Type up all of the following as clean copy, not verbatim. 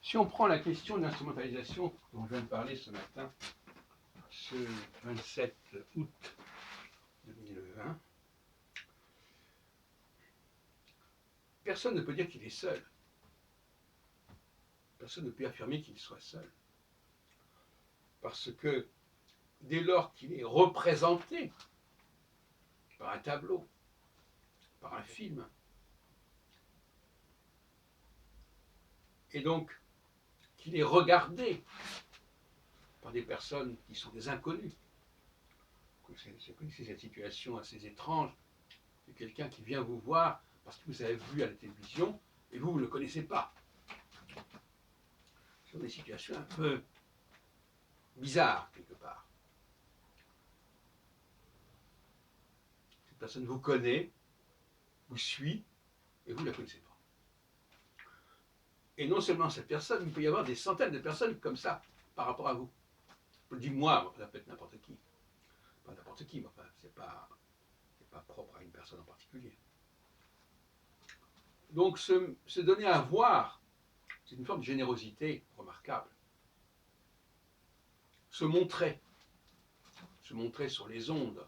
Si on prend la question de l'instrumentalisation dont je viens de parler ce matin, ce 27 août 2020, personne ne peut dire qu'il est seul. Personne ne peut affirmer qu'il soit seul. Parce que dès lors qu'il est représenté par un tableau, par un film, et donc qu'il est regardé par des personnes qui sont des inconnus, vous connaissez cette situation assez étrange de quelqu'un qui vient vous voir parce que vous avez vu à la télévision et vous ne le connaissez pas. Ce sont des situations un peu bizarres quelque part. Cette personne vous connaît, vous suit et vous ne la connaissez pas. Et non seulement cette personne, il peut y avoir des centaines de personnes comme ça par rapport à vous. Je dis moi, ça peut être n'importe qui. Pas n'importe qui, mais enfin, c'est pas propre à une personne en particulier. Donc se donner à voir, c'est une forme de générosité remarquable. Se montrer sur les ondes,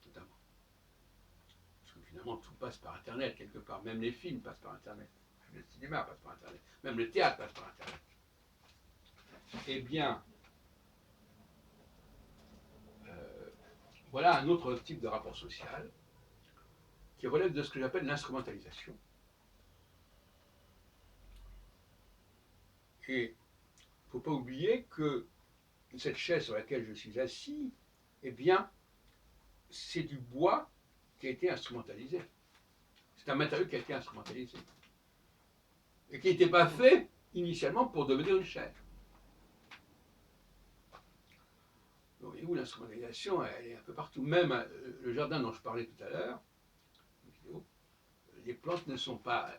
notamment. Parce que finalement, tout passe par Internet, quelque part. Même les films passent par Internet. Le cinéma passe par Internet. Même le théâtre passe par Internet. Eh bien, voilà un autre type de rapport social qui relève de ce que j'appelle l'instrumentalisation. Et il ne faut pas oublier que cette chaise sur laquelle je suis assis, eh bien, c'est du bois qui a été instrumentalisé. C'est un matériau qui a été instrumentalisé. Et qui n'était pas fait initialement pour devenir une chaise. Donc, voyez-vous, l'instrumentalisation, elle est un peu partout. Même le jardin dont je parlais tout à l'heure, les plantes ne sont pas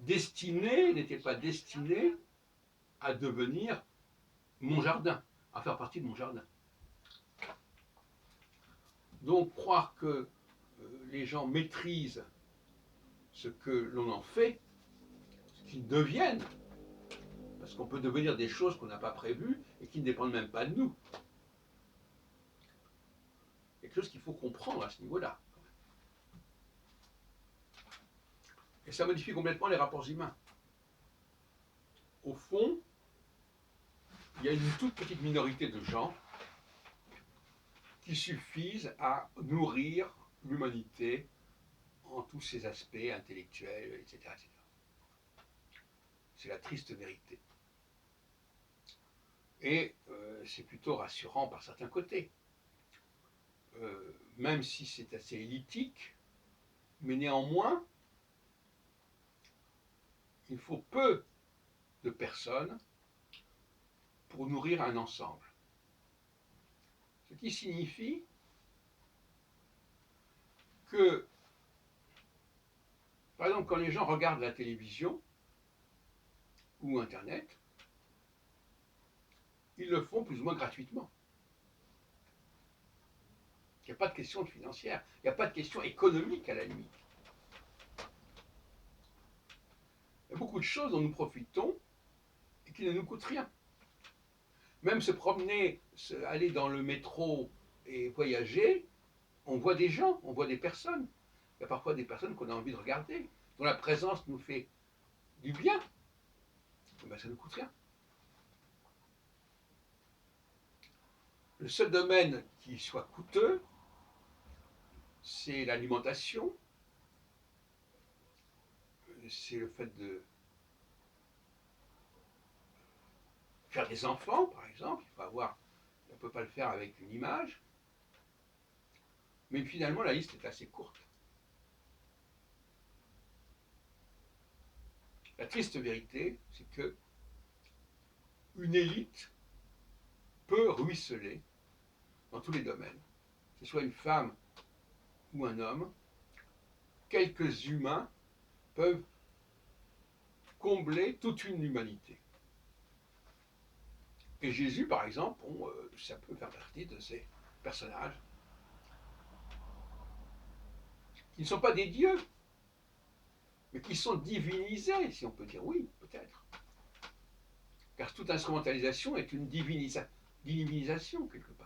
n'étaient pas destinées à devenir mon jardin, à faire partie de mon jardin. Donc croire que les gens maîtrisent ce que l'on en fait, ce qu'ils deviennent, parce qu'on peut devenir des choses qu'on n'a pas prévues et qui ne dépendent même pas de nous. Quelque chose qu'il faut comprendre à ce niveau-là. Et ça modifie complètement les rapports humains. Au fond, il y a une toute petite minorité de gens qui suffisent à nourrir l'humanité en tous ses aspects intellectuels, etc. etc. C'est la triste vérité. Et c'est plutôt rassurant par certains côtés. Même si c'est assez élitique, mais néanmoins, il faut peu de personnes pour nourrir un ensemble. Ce qui signifie que, par exemple, quand les gens regardent la télévision ou Internet, ils le font plus ou moins gratuitement. Il n'y a pas de question financière, il n'y a pas de question économique à la limite. Il y a beaucoup de choses dont nous profitons et qui ne nous coûtent rien. Même se promener, aller dans le métro et voyager, on voit des gens, on voit des personnes. Il y a parfois des personnes qu'on a envie de regarder, dont la présence nous fait du bien. Ben, ça ne coûte rien. Le seul domaine qui soit coûteux, c'est l'alimentation, c'est le fait de faire des enfants, par exemple. On ne peut pas le faire avec une image. Mais finalement, la liste est assez courte. La triste vérité, c'est que une élite peut ruisseler dans tous les domaines, que ce soit une femme ou un homme. Quelques humains peuvent combler toute une humanité. Et Jésus, par exemple, ça peut faire partie de ces personnages qui ne sont pas des dieux, mais qui sont divinisés, si on peut dire oui, peut-être. Car toute instrumentalisation est une divinisation, quelque part.